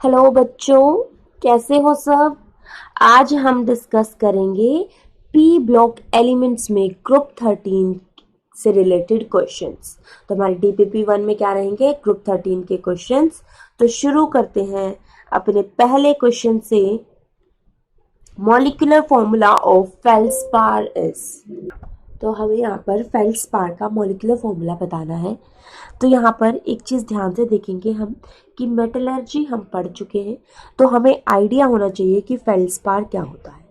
Hello बच्चों, कैसे हो सब। आज हम डिस्कस करेंगे पी ब्लॉक एलिमेंट्स में ग्रुप 13 से रिलेटेड क्वेश्चंस। तो हमारे डीपीपी 1 में क्या रहेंगे, ग्रुप 13 के क्वेश्चंस। तो शुरू करते हैं अपने पहले क्वेश्चन से। Molecular formula of feldspar is. तो हमें यहाँ पर फेल्सपार का मॉलिक्यूलर फॉर्मूला बताना है। तो यहाँ पर एक चीज़ ध्यान से देखेंगे हम कि मेटलर्जी हम पढ़ चुके हैं, तो हमें आइडिया होना चाहिए कि फेल्सपार क्या होता है।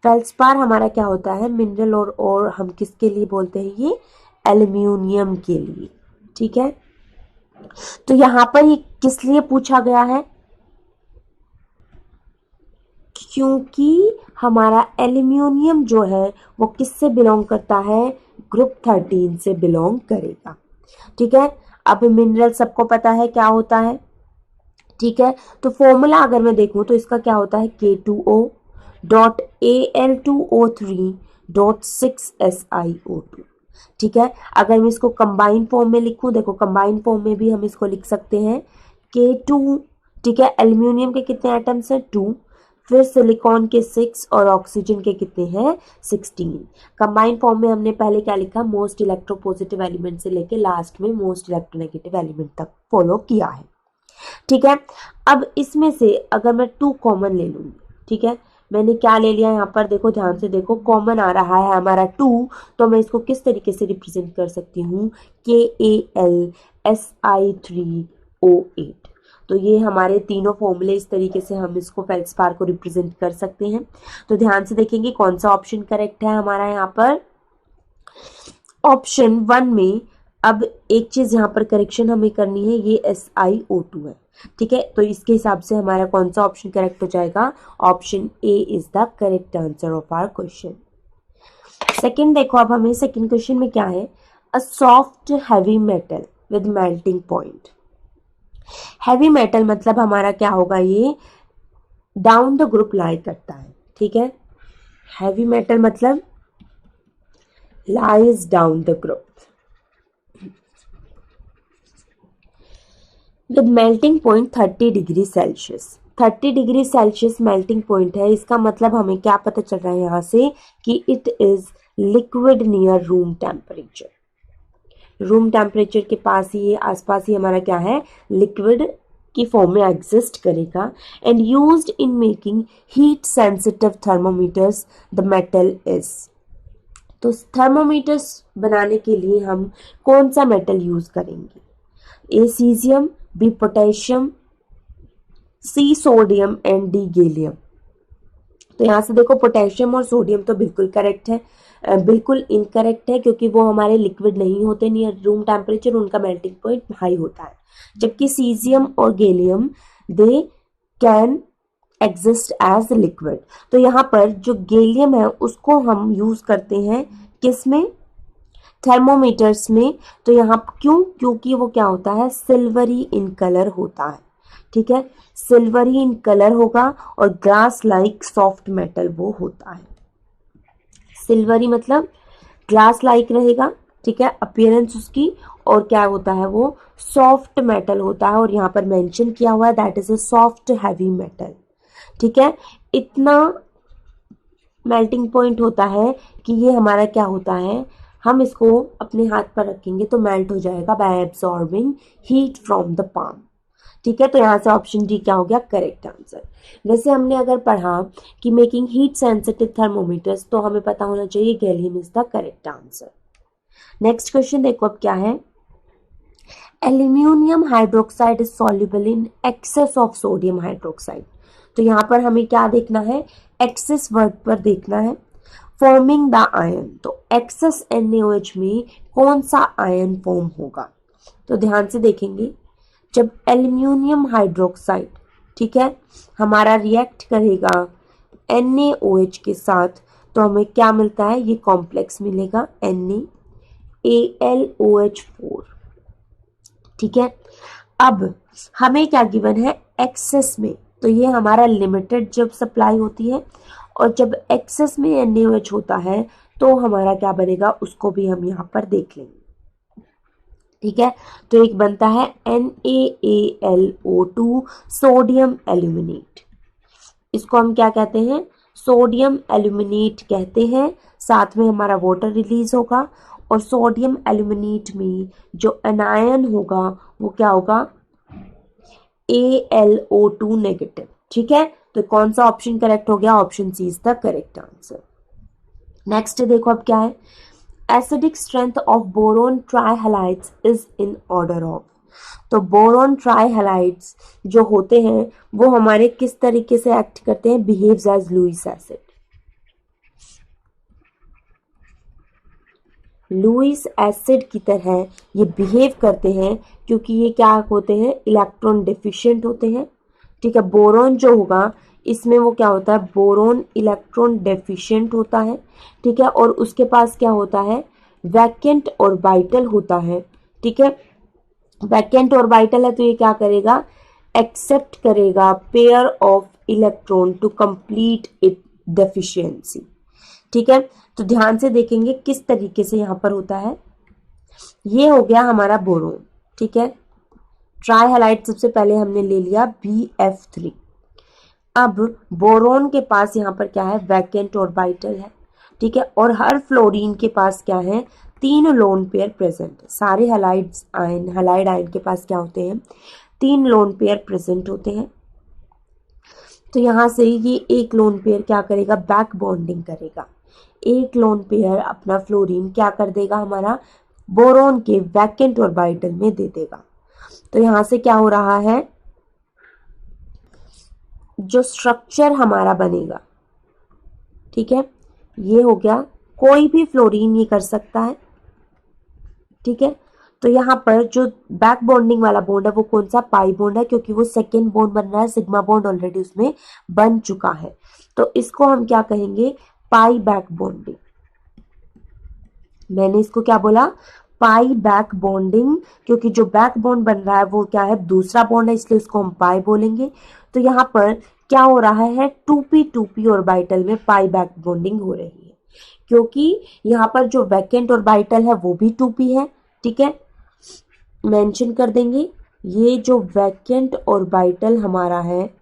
फेल्सपार हमारा क्या होता है, मिनरल और हम किसके लिए बोलते हैं, ये एल्यूमिनियम के लिए। ठीक है, तो यहाँ पर ये किस लिए पूछा गया है, क्योंकि हमारा एल्यूमिनियम जो है वो किससे बिलोंग करता है, ग्रुप 13 से बिलोंग करेगा। ठीक है, अब मिनरल सबको पता है क्या होता है। ठीक है, तो फॉर्मूला अगर मैं देखूं तो इसका क्या होता है, K2O.Al2O3.6SiO2। ठीक है, अगर मैं इसको कंबाइन फॉर्म में लिखूं, देखो कंबाइन फॉर्म में भी हम इसको लिख सकते हैं K2। ठीक है, एल्यूमिनियम के कितने एटम्स हैं, 2, फिर सिलिकॉन के 6 और ऑक्सीजन के कितने हैं, 16। कंबाइन फॉर्म में हमने पहले क्या लिखा, मोस्ट इलेक्ट्रोपॉजिटिव एलिमेंट से लेके लास्ट में मोस्ट इलेक्ट्रोनेगेटिव एलिमेंट तक फॉलो किया है। ठीक है, अब इसमें से अगर मैं 2 कॉमन ले लूंगी, ठीक है, मैंने क्या ले लिया यहाँ पर, देखो ध्यान से देखो, कॉमन आ रहा है हमारा 2, तो मैं इसको किस तरीके से रिप्रेजेंट कर सकती हूँ, KAlSi3O8। तो ये हमारे तीनों फॉर्मूले, इस तरीके से हम इसको फेल्सपार को रिप्रेजेंट कर सकते हैं। तो ध्यान से देखेंगे कौन सा ऑप्शन करेक्ट है हमारा यहाँ पर, ऑप्शन 1 में। अब एक चीज यहाँ पर करेक्शन हमें करनी है, ये SiO2 है। ठीक है, तो इसके हिसाब से हमारा कौन सा ऑप्शन करेक्ट हो जाएगा, option A is the correct answer of our question. Second देखो, अब हमें सेकंड क्वेश्चन में क्या है, a soft heavy metal with melting point. Heavy metal मतलब हमारा क्या होगा, ये डाउन द ग्रुप लाई करता है। ठीक है, हैवी मेटल मतलब lies down the group with melting point 30 degree Celsius. 30 degree Celsius melting point है, इसका मतलब हमें क्या पता चल रहा है यहाँ से कि it is liquid near room temperature. Room temperature के पास ही, आसपास ही हमारा क्या है, लिक्विड की फॉर्म में एग्जिस्ट करेगा। And used in making heat sensitive thermometers the metal is. तो थर्मोमीटर्स बनाने के लिए हम कौन सा मेटल यूज करेंगे, A caesium, B potassium, C sodium and D gallium. तो यहाँ से देखो पोटेशियम और सोडियम तो बिल्कुल करेक्ट है, बिल्कुल इनकरेक्ट है, क्योंकि वो हमारे लिक्विड नहीं होते नियर रूम टेम्परेचर, उनका मेल्टिंग पॉइंट हाई होता है। जबकि सीजियम और gallium they can exist as liquid. तो यहाँ पर जो गैलियम है उसको हम यूज करते हैं किसमें, थर्मोमीटर्स में। तो यहाँ क्यों, क्योंकि वो क्या होता है, सिल्वरी इन कलर होता है। ठीक है, सिल्वरी इन कलर होगा और ग्लास लाइक सॉफ्ट मेटल वो होता है। सिल्वरी मतलब ग्लास लाइक रहेगा, ठीक है, अपीयरेंस उसकी, और क्या होता है, वो सॉफ्ट मेटल होता है। और यहाँ पर मेंशन किया हुआ है that is a soft heavy metal. ठीक है, इतना मेल्टिंग पॉइंट होता है कि ये हमारा क्या होता है, हम इसको अपने हाथ पर रखेंगे तो मेल्ट हो जाएगा by absorbing heat from the palm. ठीक है, तो यहाँ से ऑप्शन डी क्या हो गया, करेक्ट आंसर। वैसे हमने अगर पढ़ा कि मेकिंग हीट सेंसिटिव थर्मोमीटर्स, तो हमें पता होना चाहिए gallium is the correct answer. Next question देखो अब क्या है, aluminium hydroxide is soluble in excess of sodium hydroxide. तो यहाँ पर हमें क्या देखना है, एक्सेस वर्ड पर देखना है, फॉर्मिंग द आयन। तो एक्सेस NaOH में कौन सा आयन फॉर्म होगा, तो ध्यान से देखेंगे, जब एल्यूमिनियम हाइड्रोक्साइड, ठीक है, हमारा रिएक्ट करेगा NaOH के साथ, तो हमें क्या मिलता है, ये कॉम्प्लेक्स मिलेगा NaAlOH4। ठीक है, अब हमें क्या गिवन है, एक्सेस में, तो ये हमारा लिमिटेड जब सप्लाई होती है, और जब एक्सेस में NaOH होता है तो हमारा क्या बनेगा, उसको भी हम यहाँ पर देख लेंगे। ठीक है। तो एक बनता है NaAlO2 सोडियम एल्यूमिनेट। इसको हम क्या कहते हैं? सोडियम एल्यूमिनेट कहते हैं। साथ में हमारा वाटर रिलीज होगा और सोडियम एल्यूमिनेट में जो एनायन होगा वो क्या होगा? AlO2 negative. ठीक है, तो कौन सा ऑप्शन करेक्ट हो गया? Option C is the correct answer. Next देखो अब क्या है, acidic strength of boron trihalides is in order of. तो बोरोन ट्राइहैलाइड्स जो होते हैं वो हमारे किस तरीके से एक्ट करते हैं? Behaves as Lewis acid. Lewis acid की तरह ये बिहेव करते हैं क्योंकि ये क्या होते हैं? इलेक्ट्रॉन डेफिशिएंट होते हैं। ठीक है, बोरोन जो होगा इसमें वो क्या होता है? बोरोन इलेक्ट्रॉन डेफिशिएंट होता है। ठीक है, और उसके पास क्या होता है? वैकेंट ऑर्बिटल होता है। ठीक है, वैकेंट ऑर्बिटल है तो ये क्या करेगा? एक्सेप्ट करेगा pair of electron to complete it deficiency. ठीक है, तो ध्यान से देखेंगे किस तरीके से यहां पर होता है। ये हो गया हमारा बोरोन। ठीक है, ट्राइहैलाइड सबसे पहले हमने ले लिया BF3। अब बोरोन के पास यहाँ पर क्या है? वैकेंट ऑर्बिटल है। ठीक है, और हर फ्लोरीन के पास क्या है? 3 लोन पेयर प्रेजेंट है। सारे हैलाइड आयन के पास क्या होते हैं? 3 लोन पेयर प्रेजेंट होते हैं। तो यहां से ये एक लोन पेयर क्या करेगा? बैक बॉन्डिंग करेगा। एक लोन पेयर अपना फ्लोरीन क्या कर देगा? हमारा बोरोन के वैकेंट ऑर्बिटल में दे देगा। तो यहां से क्या हो रहा है? जो स्ट्रक्चर हमारा बनेगा, ठीक है, ये हो गया। कोई भी फ्लोरीन ये कर सकता है। ठीक है, तो यहाँ पर जो बैक बॉन्डिंग वाला बॉन्ड है वो कौन सा? पाई बॉन्ड है, क्योंकि वो सेकेंड बॉन्ड बन रहा है। सिग्मा बॉन्ड ऑलरेडी उसमें बन चुका है, तो इसको हम क्या कहेंगे? पाई बैक बॉन्डिंग। मैंने इसको क्या बोला? पाई बैक बॉन्डिंग, क्योंकि जो बैक बॉन्ड बन रहा है वो क्या है? दूसरा बॉन्ड है, इसलिए इसको हम पाई बोलेंगे। तो यहाँ पर क्या हो रहा है? 2p ऑर्बिटल में पाई बैक बॉन्डिंग हो रही है, क्योंकि यहाँ पर जो वैकेंट ऑर्बिटल है वो भी 2p है। ठीक है, मेंशन कर देंगे। ये जो वैकेंट ऑर्बिटल हमारा है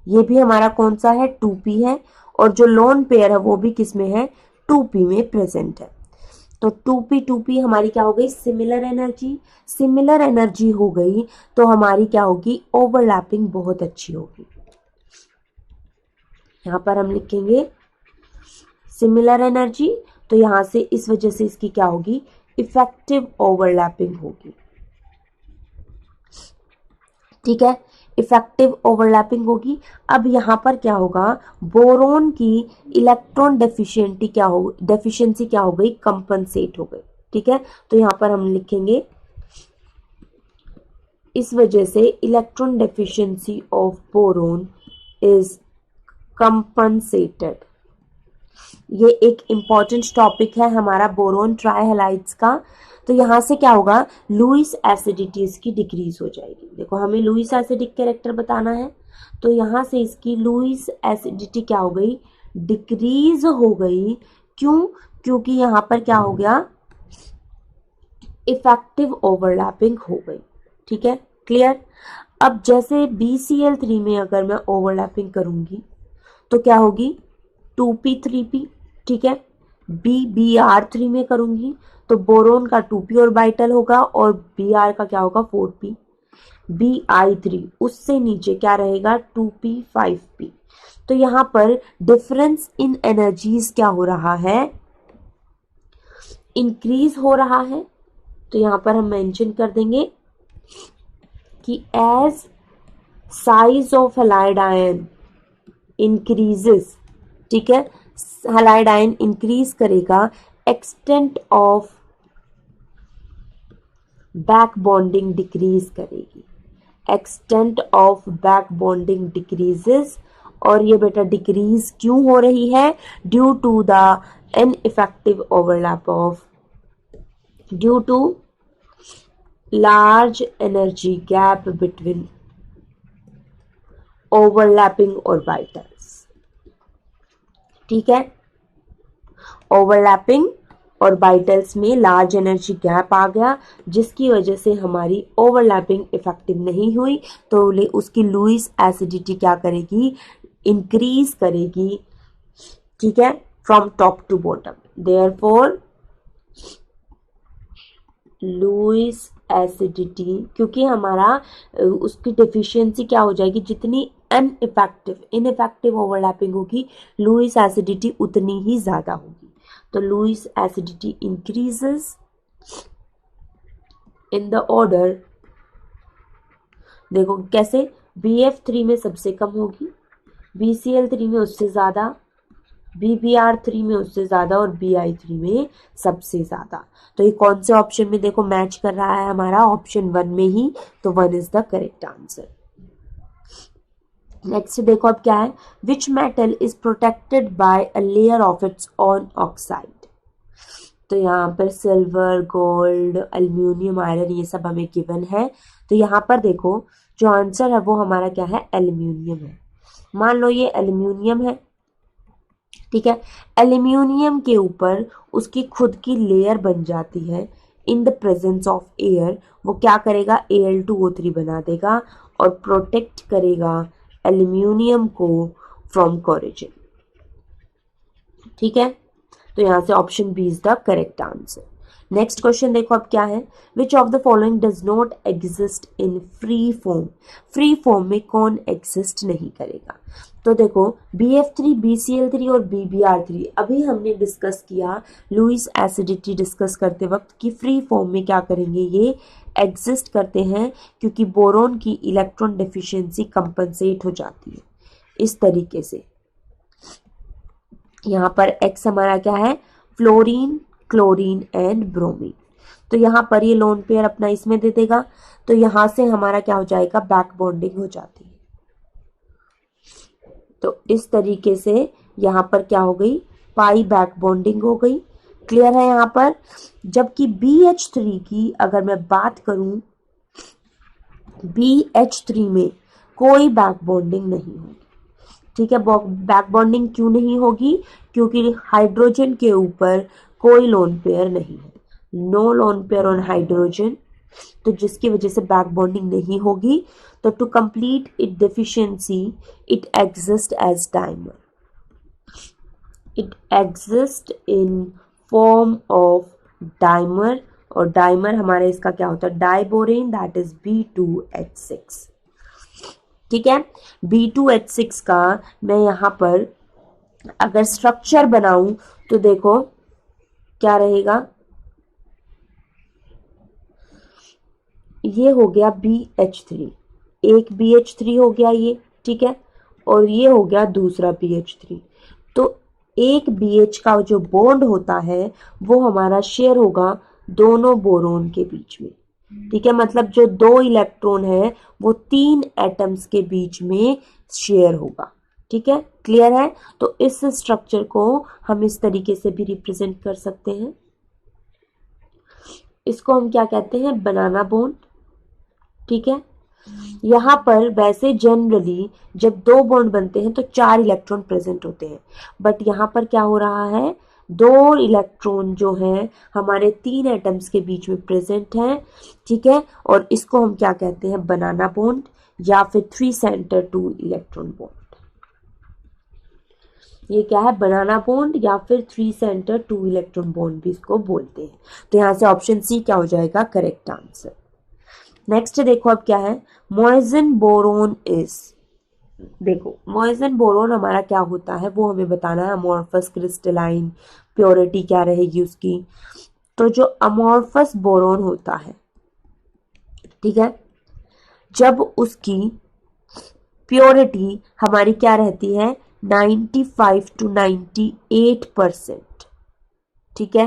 ये भी हमारा कौन सा है? 2p है, और जो लोन पेयर है वो भी किस में है? 2p में प्रेजेंट है। तो 2p हमारी क्या हो गई? Similar energy. सिमिलर एनर्जी हो गई तो हमारी क्या होगी? ओवरलैपिंग बहुत अच्छी होगी। यहां पर हम लिखेंगे सिमिलर एनर्जी, तो यहां से इस वजह से इसकी क्या होगी? इफेक्टिव ओवरलैपिंग होगी। ठीक है, इफेक्टिव ओवरलैपिंग होगी। अब यहां पर क्या होगा? बोरोन की इलेक्ट्रॉन डेफिशिएंसी क्या हो गई? कंपनसेट हो गई। ठीक है, तो यहां पर हम लिखेंगे इस वजह से electron deficiency of boron is compensated. ये एक इंपॉर्टेंट टॉपिक है हमारा बोरोन ट्राइहैलाइड्स का। तो यहां से क्या होगा? लुईस एसिडिटी इसकी डिक्रीज हो जाएगी। देखो, हमें लुईस एसिडिक कैरेक्टर बताना है, तो यहां से इसकी लुईस एसिडिटी क्या हो गई? डिक्रीज हो गई। क्यों? क्योंकि यहां पर क्या हो गया? इफेक्टिव ओवरलैपिंग हो गई। ठीक है, क्लियर। अब जैसे BCl3 में अगर मैं ओवरलैपिंग करूंगी तो क्या होगी? 2p3p। ठीक है, Br3 में करूंगी तो बोरोन का 2p ऑर्बिटल होगा और Br का क्या होगा? 4p। Bi3 उससे नीचे क्या रहेगा? 2p 5p। तो यहां पर डिफरेंस इन एनर्जीज क्या हो रहा है? इंक्रीज हो रहा है। तो यहां पर हम मेंशन कर देंगे कि as size of halide ion increases, ठीक है, हैलाइड आयन इंक्रीज करेगा, extent of back bonding decrease करेगी। Extent of back bonding decreases, और ये बेटा डिक्रीज क्यों हो रही है? Due to the ineffective overlap of, due to large energy gap between overlapping orbitals। ठीक है, ओवरलैपिंग और बाइटल्स में लार्ज एनर्जी गैप आ गया, जिसकी वजह से हमारी ओवरलैपिंग इफेक्टिव नहीं हुई, तो उसकी लुईस एसिडिटी क्या करेगी, इंक्रीज करेगी, ठीक है, from top to bottom. Therefore Lewis acidity, क्योंकि हमारा उसकी डिफिशियंसी क्या हो जाएगी, जितनी इनइफेक्टिव ओवरलैपिंग होगी, लुईस एसिडिटी उतनी ही ज्यादा होगी। तो Lewis acidity increases in the order, देखो कैसे, BF3 में सबसे कम होगी, BCl3 में उससे ज्यादा, BBr3 में उससे ज्यादा और BI3 में सबसे ज्यादा। तो ये कौन से ऑप्शन में देखो मैच कर रहा है, हमारा ऑप्शन 1 में ही, तो 1 is the correct answer. Next देखो अब क्या है, which metal is protected by a layer of its on oxide. तो यहाँ पर सिल्वर, गोल्ड, एल्यूमिनियम, आयरन, ये सब हमें गिवन है। तो यहाँ पर देखो जो आंसर है वो हमारा क्या है, एल्यूमिनियम है। मान लो ये एल्यूमिनियम है, ठीक है, एल्यूमिनियम के ऊपर उसकी खुद की लेयर बन जाती है in the presence of air, वो क्या करेगा, Al2O3 बना देगा और प्रोटेक्ट करेगा एल्यूमिनियम को फ्रॉम कोरोजन, ठीक है। तो यहां से option B is the correct answer. Next question देखो अब क्या है, which of the following does not exist in free form. Free form में कौन एग्जिस्ट नहीं करेगा। तो देखो BF3, BCl3 और BBr3 अभी हमने डिस्कस किया लुईस एसिडिटी डिस्कस करते वक्त कि फ्री फॉर्म में क्या करेंगे, ये एग्जिस्ट करते हैं, क्योंकि बोरोन की इलेक्ट्रॉन डेफिशिएंसी कंपनसेट हो जाती है इस तरीके से। यहाँ पर X हमारा क्या है, फ्लोरीन, क्लोरीन एंड ब्रोमीन। तो यहाँ पर ये लोन पेयर अपना इसमें दे देगा, तो यहाँ से हमारा क्या हो जाएगा, बैक बॉन्डिंग हो जाती है। तो इस तरीके से यहाँ पर क्या हो गई, पाई बैक बॉन्डिंग हो गई। क्लियर है यहाँ पर। जबकि BH3 की अगर मैं बात करूं, BH3 में कोई बैक बॉन्डिंग नहीं होगी, ठीक है। बैक बॉन्डिंग क्यों नहीं होगी, क्योंकि हाइड्रोजन के ऊपर कोई लोन पेयर नहीं है, no lone pair on hydrogen, तो जिसकी वजह से बैक बॉन्डिंग नहीं होगी। तो to complete it deficiency it exist as dimer, it exist in form of dimer, और डाइमर हमारे इसका क्या होता है, डाइबोरेन, दैट इज B2H6, ठीक है। B2H6 का मैं यहां पर अगर स्ट्रक्चर बनाऊं तो देखो क्या रहेगा, ये हो गया BH3, एक BH3 हो गया ये, ठीक है, और ये हो गया दूसरा BH3। तो एक BH का जो बॉन्ड होता है वो हमारा शेयर होगा दोनों बोरोन के बीच में, ठीक है। मतलब जो 2 इलेक्ट्रॉन है वो 3 एटम्स के बीच में शेयर होगा, ठीक है। क्लियर है। तो इस स्ट्रक्चर को हम इस तरीके से भी रिप्रेजेंट कर सकते हैं, इसको हम क्या कहते हैं, बनाना बॉन्ड, ठीक है। यहाँ पर वैसे जनरली जब 2 बॉन्ड बनते हैं तो 4 इलेक्ट्रॉन प्रेजेंट होते हैं, बट यहाँ पर क्या हो रहा है, 2 इलेक्ट्रॉन जो है हमारे 3 एटम्स के बीच में प्रेजेंट हैं, ठीक है। और इसको हम क्या कहते हैं, बनाना बॉन्ड, या फिर 3 सेंटर 2 इलेक्ट्रॉन बॉन्ड। ये क्या है, बनाना बॉन्ड या फिर 3 सेंटर 2 इलेक्ट्रॉन बॉन्ड भी इसको बोलते हैं। तो यहाँ से ऑप्शन सी क्या हो जाएगा, करेक्ट आंसर। नेक्स्ट देखो अब क्या है, मोइजन बोरोन इज, देखो मोइजन बोरोन हमारा क्या होता है वो हमें बताना है, अमोर्फस क्रिस्टलाइन, प्योरिटी क्या रहेगी उसकी। तो जो अमोर्फस बोरोन होता है, ठीक है, जब उसकी प्योरिटी हमारी क्या रहती है, 95 to 98%, ठीक है।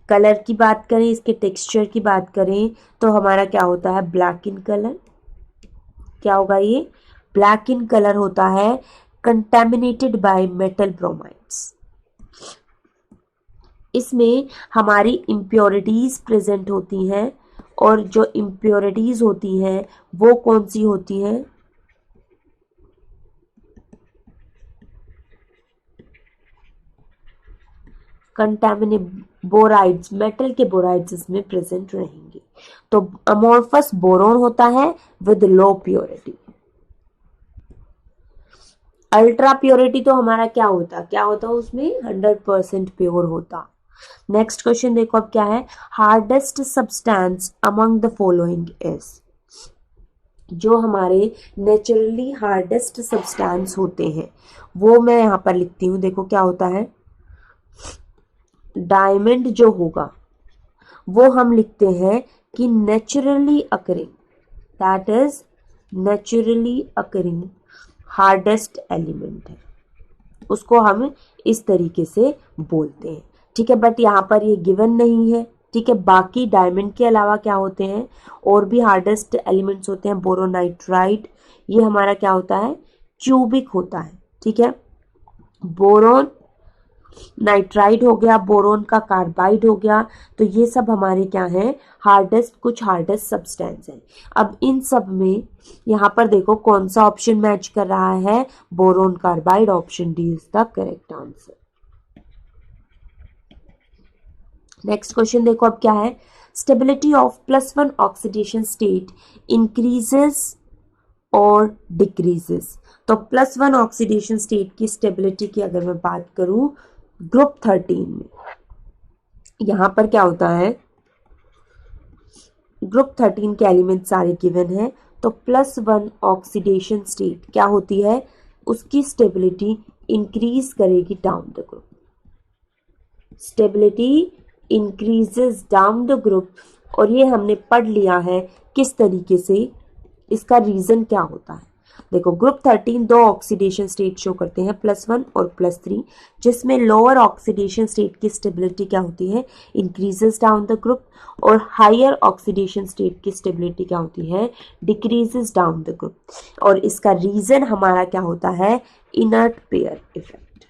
कलर की बात करें, इसके टेक्सचर की बात करें तो हमारा क्या होता है, ब्लैक इन कलर, क्या होगा ये, ब्लैक इन कलर होता है, कंटेमिनेटेड बाय मेटल ब्रोमाइड्स। इसमें हमारी इम्प्योरिटीज प्रेजेंट होती हैं, और जो इम्प्योरिटीज होती हैं वो कौन सी होती हैं, कंटेमिनेट बोराइड्स, मेटल के बोराइड्स इसमें प्रेजेंट रहेंगे। तो अमोर्फस बोरोन होता है with low purity. Ultra purity तो हमारा क्या होता उसमें 100% प्योर होता। नेक्स्ट क्वेश्चन देखो अब क्या है, hardest substance among the following is, जो हमारे नेचुरली हार्डेस्ट सब्सटेंस होते हैं वो मैं यहां पर लिखती हूं। देखो क्या होता है, डायमंड जो होगा वो हम लिखते हैं कि naturally occurring, that is naturally occurring hardest element है, उसको हम इस तरीके से बोलते हैं। ठीक है, बट यहाँ पर ये गिवन नहीं है। ठीक है, बाकी डायमंड के अलावा क्या होते हैं, और भी हार्डेस्ट एलिमेंट्स होते हैं, बोरोनाइट्राइट, ये हमारा क्या होता है, क्यूबिक होता है। ठीक है, बोरोन नाइट्राइड हो गया, बोरोन का कार्बाइड हो गया, तो ये सब हमारे क्या हैं, हार्डेस्ट, कुछ हार्डेस्ट सब्सटेंस है। अब इन सब में यहाँ पर देखो कौन सा ऑप्शन मैच कर रहा है, boron carbide, option D is the correct answer. Next question देखो अब क्या है, stability of +1 oxidation state increases और डिक्रीजेस। तो +1 ऑक्सीडेशन स्टेट की स्टेबिलिटी की अगर मैं बात करूं ग्रुप 13 में, यहां पर क्या होता है, ग्रुप 13 के एलिमेंट सारे गिवन है, तो +1 ऑक्सीडेशन स्टेट क्या होती है, उसकी स्टेबिलिटी इंक्रीज करेगी down the group, stability increases down the group. और ये हमने पढ़ लिया है किस तरीके से, इसका रीजन क्या होता है। देखो ग्रुप 13 दो ऑक्सीडेशन स्टेट शो करते हैं, +1 और +3, जिसमें लोअर ऑक्सीडेशन स्टेट की स्टेबिलिटी क्या होती है, इंक्रीजेस डाउन द ग्रुप, और हायर ऑक्सीडेशन स्टेट की स्टेबिलिटी क्या होती है, डिक्रीजेस डाउन द ग्रुप। और इसका रीजन हमारा क्या होता है, इनर्ट पेयर इफेक्ट।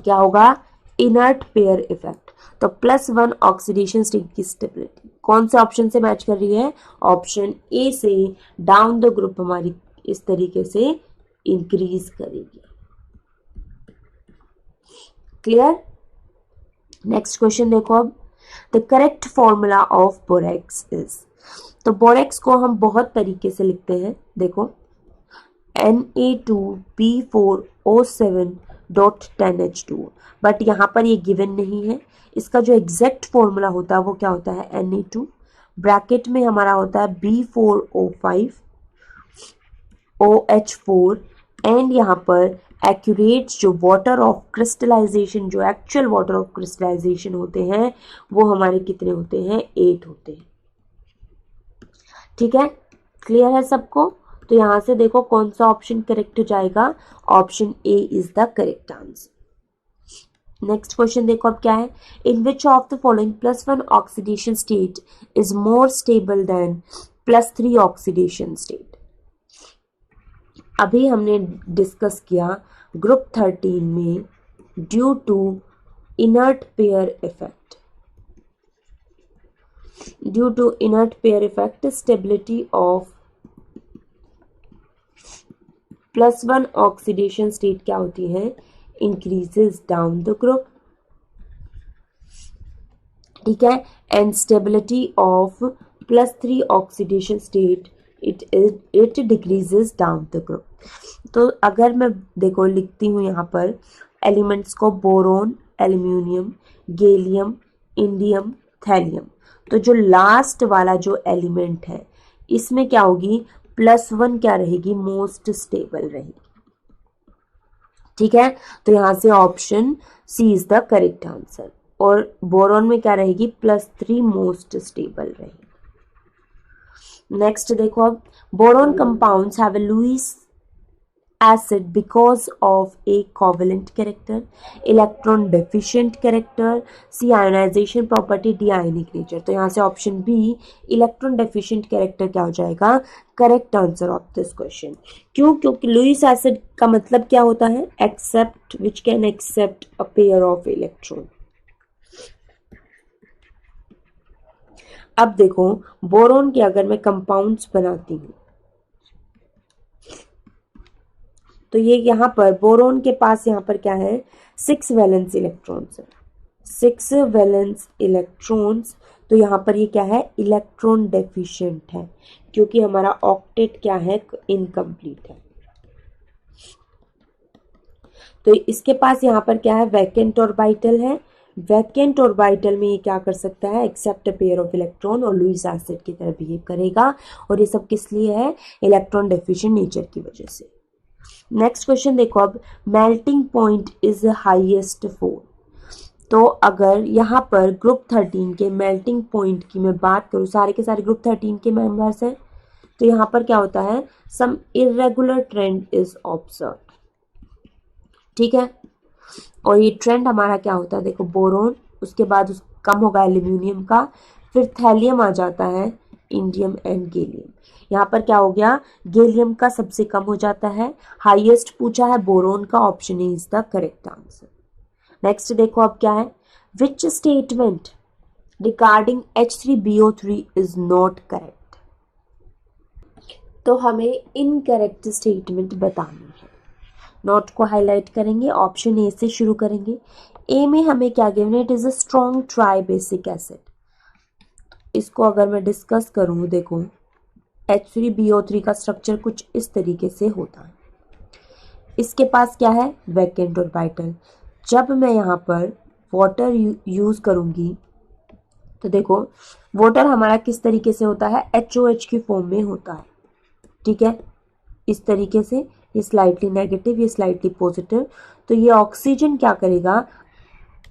क्या होगा, इनर्ट पेयर इफेक्ट। तो +1 ऑक्सीडेशन स्टेट की स्टेबिलिटी कौन से ऑप्शन से मैच कर रही है, ऑप्शन ए से, डाउन द ग्रुप हमारी इस तरीके से इंक्रीज करेगी। क्लियर। नेक्स्ट क्वेश्चन देखो अब, the correct formula of borax is. तो बोरेक्स को हम बहुत तरीके से लिखते हैं, देखो Na2B4O7.10H2, बट यहाँ पर ये गिवन नहीं है। इसका जो एग्जैक्ट फॉर्मूला होता है वो क्या होता है, Na2 ब्रैकेट में हमारा होता है B4O5OH4, एंड यहाँ पर एक्यूरेट जो वाटर ऑफ क्रिस्टलाइजेशन, जो एक्चुअल वाटर ऑफ क्रिस्टलाइजेशन होते हैं वो हमारे कितने होते हैं, 8 होते हैं। ठीक है, क्लियर है सबको। तो यहां से देखो कौन सा ऑप्शन करेक्ट हो जाएगा, option A is the correct answer. Next question देखो अब क्या है, in which of the following +1 oxidation state is more stable than +3 oxidation state. अभी हमने डिस्कस किया ग्रुप 13 में due to inert pair effect, due to inert pair effect stability of +1 oxidation state क्या होती है, इंक्रीजेस डाउन द ग्रुप। ठीक है, and stability of +3 oxidation state it decreases down the group. तो अगर मैं देखो लिखती हूं यहाँ पर एलिमेंट्स को, boron, aluminium, gallium, indium, thallium, तो जो लास्ट वाला जो एलिमेंट है इसमें क्या होगी, +1 क्या रहेगी, मोस्ट स्टेबल रहेगी। ठीक है, तो यहां से option C is the correct answer. और बोरोन में क्या रहेगी, +3 मोस्ट स्टेबल रहेगी। नेक्स्ट देखो अब, boron compounds have a Lewis acid because of a covalent character, electron deficient character, C ionization property, D ionic nature। तो यहाँ से option B electron deficient character क्या हो जाएगा, correct answer of this question. क्यों, क्योंकि लुईस एसिड का मतलब क्या होता है, accept which can accept a pair of electron. अब देखो बोरोन के अगर मैं कंपाउंड्स बनाती हूँ तो ये यहाँ पर बोरोन के पास यहाँ पर क्या है, 6 वैलेंस इलेक्ट्रॉन्स है, 6 वैलेंस इलेक्ट्रॉन्स। तो यहाँ पर ये क्या है, इलेक्ट्रॉन डेफिशिएंट है, क्योंकि हमारा ऑक्टेट क्या है, इनकम्प्लीट है। तो इसके पास यहाँ पर क्या है, वैकेंट ऑर्बिटल है। वैकेंट ऑर्बिटल में ये क्या कर सकता है, accept a pair of electron और लुईस एसिड की तरह बिहेव करेगा। और ये सब किस लिए है, इलेक्ट्रॉन डेफिशिएंट नेचर की वजह से। नेक्स्ट क्वेश्चन देखो अब, melting point is highest for. तो अगर यहाँ पर ग्रुप 13 के मेल्टिंग पॉइंट की मैं बात करूँ, सारे के सारे ग्रुप 13 के मेंबर्स हैं, तो यहाँ पर क्या होता है, सम इरेगुलर ट्रेंड इज ऑब्जर्व। ठीक है, और ये ट्रेंड हमारा क्या होता है, देखो बोरोन, उसके बाद कम होगा एल्यूमिनियम का, फिर थैलियम आ जाता है, इंडियम एंड गैलियम। यहाँ पर क्या हो गया, गैलियम का सबसे कम हो जाता है, हाईएस्ट पूछा है बोरोन का, option A is the correct answer. Next देखो अब क्या है, which statement regarding H3BO3 is not correct. तो हमें इनकरेक्ट स्टेटमेंट बतानी है, नोट को हाईलाइट करेंगे, ऑप्शन ए से शुरू करेंगे। ए में हमें क्या गिवन है, it is a strong try basic acid. इसको अगर मैं डिस्कस करूं, देखो H3BO3 का स्ट्रक्चर कुछ इस तरीके से होता है। इसके पास क्या है, वैकेंट ऑर्बिटल। जब मैं यहाँ पर वाटर यूज करूंगी, तो देखो वाटर हमारा किस तरीके से होता है, HOH की फॉर्म में होता है। ठीक है, इस तरीके से, ये स्लाइटली नेगेटिव, ये स्लाइटली पॉजिटिव। तो ये ऑक्सीजन क्या करेगा,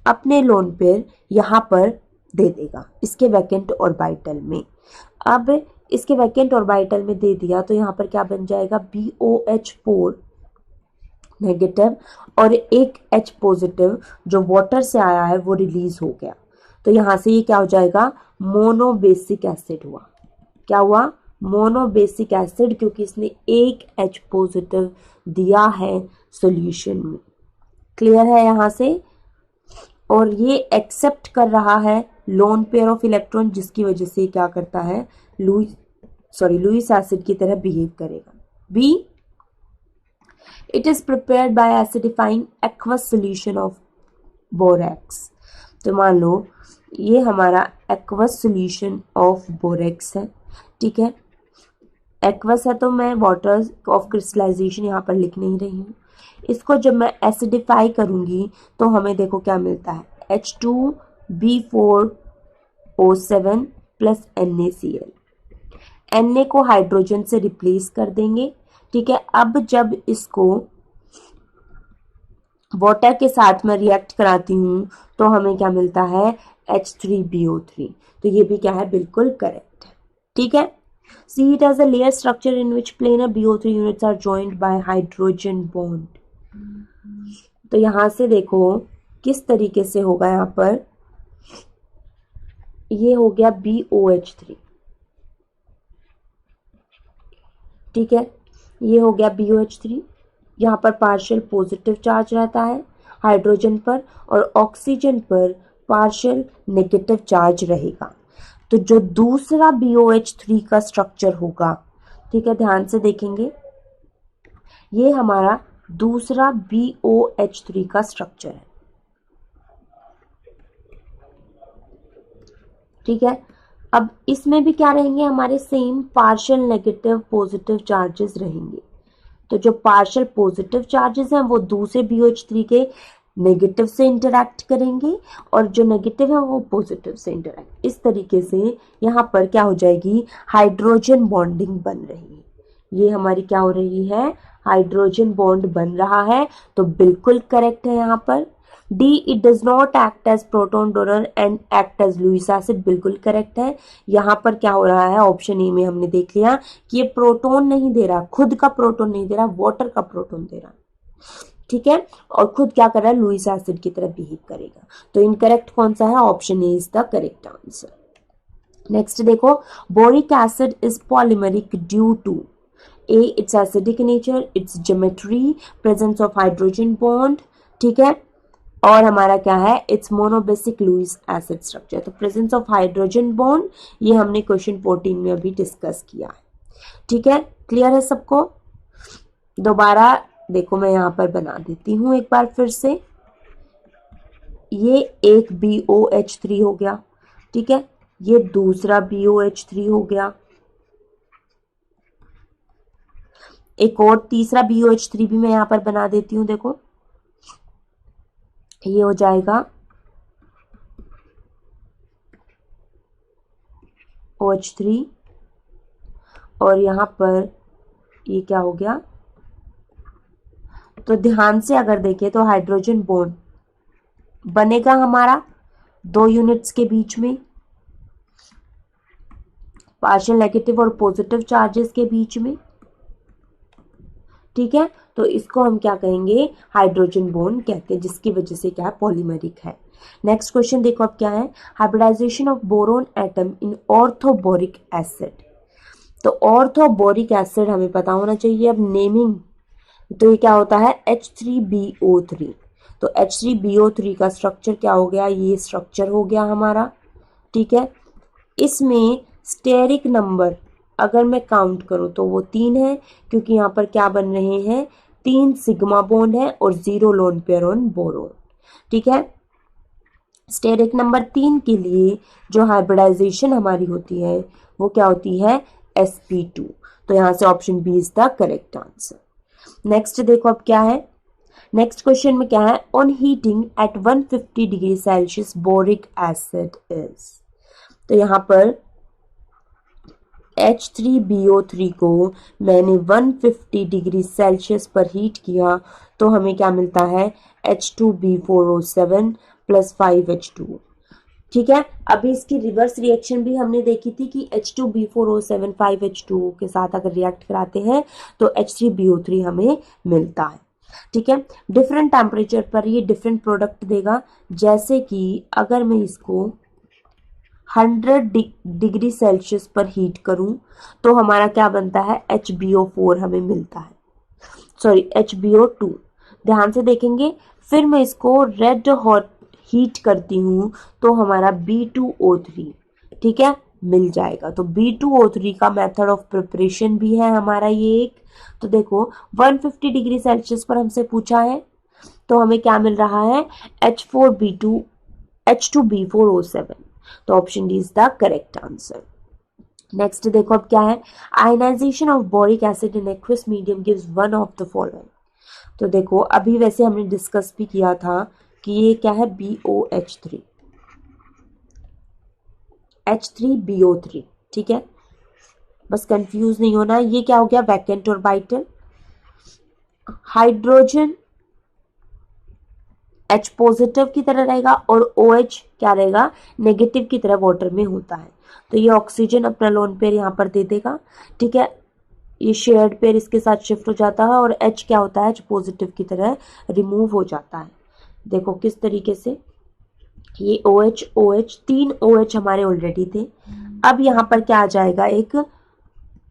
अपने लोन पेयर यहाँ पर दे देगा इसके वैकेंट ऑर्बिटल में। अब इसके वैकेंट ऑर्बिटल में दे दिया, तो यहाँ पर क्या बन जाएगा, BOH4 नेगेटिव और एक H पॉजिटिव जो वाटर से आया है वो रिलीज हो गया। तो यहाँ से ये क्या हो जाएगा, मोनोबेसिक एसिड हुआ। क्या हुआ, मोनोबेसिक एसिड, क्योंकि इसने एक H पॉजिटिव दिया है सॉल्यूशन में। क्लियर है यहाँ से, और ये एक्सेप्ट कर रहा है लोन पेयर ऑफ इलेक्ट्रॉन, जिसकी वजह से क्या करता है, लुईस एसिड की तरह बिहेव करेगा। B, it is prepared by acidifying aqueous solution of borax. तो मान लो ये हमारा एक्वस सॉल्यूशन ऑफ बोरेक्स है। ठीक है, एक्वस है तो मैं वाटर ऑफ क्रिस्टलाइजेशन यहाँ पर लिख नहीं रही हूँ। इसको जब मैं एसिडिफाई करूंगी तो हमें देखो क्या मिलता है, H2B4O7 प्लस NaCl। Na को हाइड्रोजन से रिप्लेस कर देंगे। ठीक है, अब जब इसको वाटर के साथ में रिएक्ट कराती हूँ तो हमें क्या मिलता है, H3BO3। तो ये भी क्या है, बिल्कुल करेक्ट है। ठीक है, see it as a layer structure in which planar BO3 units are joined by hydrogen bond। तो यहां से देखो किस तरीके से होगा, यहाँ पर ये हो गया BOH3। ठीक है, ये हो गया BOH3। यहाँ पर पार्शियल पॉजिटिव चार्ज रहता है हाइड्रोजन पर, और ऑक्सीजन पर पार्शियल नेगेटिव चार्ज रहेगा। तो जो दूसरा BOH3 का स्ट्रक्चर होगा, ठीक है, ध्यान से देखेंगे, ये हमारा दूसरा BOH3 का स्ट्रक्चर है। ठीक है, अब इसमें भी क्या रहेंगे, हमारे same partial negative positive charges रहेंगे। तो जो पार्शियल पॉजिटिव चार्जेस हैं वो दूसरे BOH3 के नेगेटिव से इंटरैक्ट करेंगे, और जो नेगेटिव है वो पॉजिटिव से इंटरैक्ट। इस तरीके से यहाँ पर क्या हो जाएगी, हाइड्रोजन बॉन्डिंग बन रही है। ये हमारी क्या हो रही है, हाइड्रोजन बॉन्ड बन रहा है। तो बिल्कुल करेक्ट है यहाँ पर। D, it does not act as proton donor and act as Lewis acid, बिल्कुल करेक्ट है। यहाँ पर क्या हो रहा है, ऑप्शन ए में हमने देख लिया कि ये प्रोटोन नहीं दे रहा, खुद का प्रोटोन नहीं दे रहा, वाटर का प्रोटोन दे रहा। ठीक है, और खुद क्या कर रहा है, लुईस एसिड की तरह बिहेव करेगा। तो इनकरेक्ट कौन सा है, option A is the correct answer. Next देखो, boric acid is polymeric due to a, its acidic nature, its geometry, presence of hydrogen bond. ठीक है, और हमारा क्या है, its monobasic Lewis acid structure. तो प्रेजेंस ऑफ हाइड्रोजन बॉन्ड ये हमने क्वेश्चन 14 में अभी डिस्कस किया है। ठीक है, क्लियर है सबको। दोबारा देखो मैं यहाँ पर बना देती हूँ एक बार फिर से। ये एक BOH3 हो गया, ठीक है, ये दूसरा BOH3 हो गया, एक और तीसरा BOH3 भी मैं यहां पर बना देती हूं। देखो ये हो जाएगा OH3 और यहां पर ये क्या हो गया। तो ध्यान से अगर देखें तो हाइड्रोजन बॉन्ड बनेगा हमारा 2 यूनिट्स के बीच में, पार्शियल नेगेटिव और पॉजिटिव चार्जेस के बीच में, ठीक है। तो इसको हम क्या कहेंगे, हाइड्रोजन बॉन्ड कहते हैं, जिसकी वजह से क्या है, पॉलीमेरिक है। नेक्स्ट क्वेश्चन देखो अब क्या है, hybridization of boron atom in orthoboric acid. तो ऑर्थोबोरिक एसिड हमें पता होना चाहिए। अब नेमिंग, तो ये क्या होता है, H3BO3। तो H3BO3 का स्ट्रक्चर क्या हो गया, ये स्ट्रक्चर हो गया हमारा, ठीक है। इसमें स्टेरिक नंबर अगर मैं काउंट करूं तो वो 3 है, क्योंकि यहाँ पर क्या बन रहे हैं, 3 सिग्मा बॉन्ड है और 0 लोन पेयर ऑन बोरोन, ठीक है। स्टेरिक नंबर 3 के लिए जो हाइब्रिडाइजेशन हमारी होती है वो क्या होती है, sp2। तो यहां से option B is the correct answer. Next देखो अब क्या है, नेक्स्ट क्वेश्चन में क्या है, on heating at 150 degree Celsius boric acid is. तो यहां पर H3BO3 को मैंने 150 डिग्री सेल्सियस पर हीट किया तो हमें क्या मिलता है, H2B4O7 प्लस 5H2, ठीक है। अभी इसकी रिवर्स रिएक्शन भी हमने देखी थी कि H2B4O7 5H2 के साथ अगर रिएक्ट कराते हैं तो H3BO3 हमें मिलता है, ठीक है। डिफरेंट टेम्परेचर पर ये डिफरेंट प्रोडक्ट देगा, जैसे कि अगर मैं इसको 100 डिग्री सेल्सियस पर हीट करूं तो हमारा क्या बनता है, HBO4 हमें मिलता है, सॉरी HBO2। ध्यान से देखेंगे, फिर मैं इसको रेड हॉट हीट करती हूं तो हमारा B2O3, ठीक है, मिल जाएगा। तो B2O3 का मेथड ऑफ प्रिपरेशन भी है हमारा ये एक। तो देखो 150 डिग्री सेल्सियस पर हमसे पूछा है तो हमें क्या मिल रहा है, H2B4O7। तो option D is the correct answer. Next देखो अब क्या है, ionization of boric acid in aqueous medium gives one of the following. तो देखो अभी वैसे हमने डिस्कस भी किया था कि ये क्या है, BOH3 H3BO3, ठीक है, बस कंफ्यूज नहीं होना। ये क्या हो गया, vacant orbital, hydrogen H positive की तरह रहेगा और OH क्या रहेगा, नेगेटिव की तरह वाटर में होता है। तो ये ऑक्सीजन अपना लोन पेयर यहाँ पर दे देगा, ठीक है, ये शेयर्ड पेयर इसके साथ शिफ्ट हो जाता है और H क्या होता है, H पॉजिटिव की तरह रिमूव हो जाता है। देखो किस तरीके से, ये OH OH 3 OH हमारे ऑलरेडी थे, अब यहाँ पर क्या आ जाएगा, एक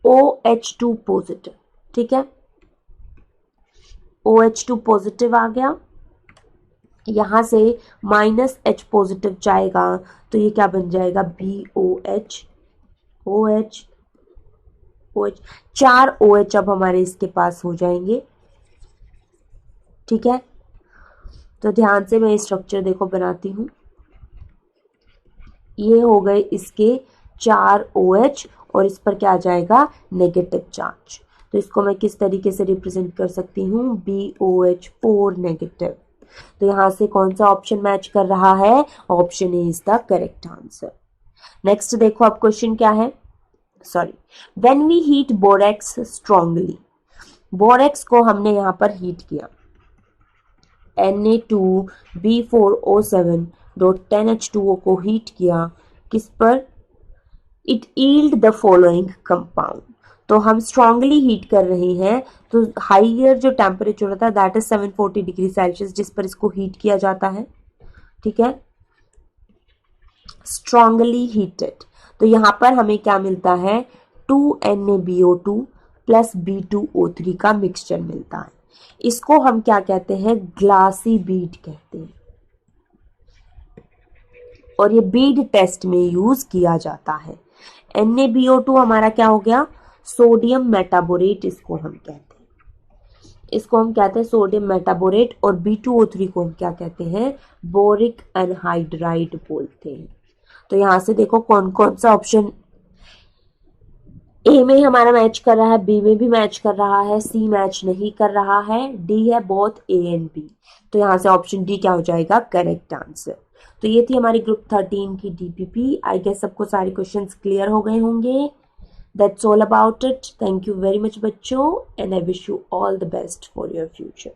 OH2 पॉजिटिव, ठीक है, OH2 पॉजिटिव आ गया, यहां से -H पॉजिटिव जाएगा तो ये क्या बन जाएगा, BOH OH OH 4 OH अब हमारे इसके पास हो जाएंगे, ठीक है। तो ध्यान से मैं स्ट्रक्चर देखो बनाती हूं, ये हो गए इसके 4 OH और इस पर क्या आ जाएगा, नेगेटिव चार्ज। तो इसको मैं किस तरीके से रिप्रेजेंट कर सकती हूँ, BOH4 नेगेटिव। तो यहां से कौन सा ऑप्शन मैच कर रहा है, option A is the correct answer. Next देखो अब क्वेश्चन क्या है, sorry, when we heat borax strongly. Borax को हमने यहां पर हीट किया, Na2B4O7.10H2O को हीट किया, किस पर, it yield the following compound. तो हम स्ट्रांगली हीट कर रहे हैं तो हाइयर जो टेम्परेचर होता है दैट इज 740 डिग्री सेल्सियस जिस पर इसको हीट किया जाता है, ठीक है, स्ट्रांगली हीटेड। तो यहां पर हमें क्या मिलता है, 2NaBO2 प्लस B2O3 का मिक्सचर मिलता है। इसको हम क्या कहते हैं, ग्लासी बीड कहते हैं और ये बीड टेस्ट में यूज किया जाता है। NaBO2 हमारा क्या हो गया, सोडियम मेटाबोरेट इसको हम कहते हैं। इसको हम कहते हैं सोडियम मेटाबोरेट, और B2O3 को हम क्या कहते हैं, बोरिक एनहाइड्राइड बोलते हैं। तो यहाँ से देखो कौन कौन सा ऑप्शन ए में हमारा मैच कर रहा है, बी में भी मैच कर रहा है, सी मैच नहीं कर रहा है, डी है बोथ ए एंड बी। तो यहाँ से ऑप्शन डी क्या हो जाएगा, करेक्ट आंसर। तो ये थी हमारी ग्रुप 13 की डीपीपी। आई गेस सबको सारे क्वेश्चंस क्लियर हो गए होंगे। That's all about it. Thank you very much बच्चों, and I wish you all the best for your future.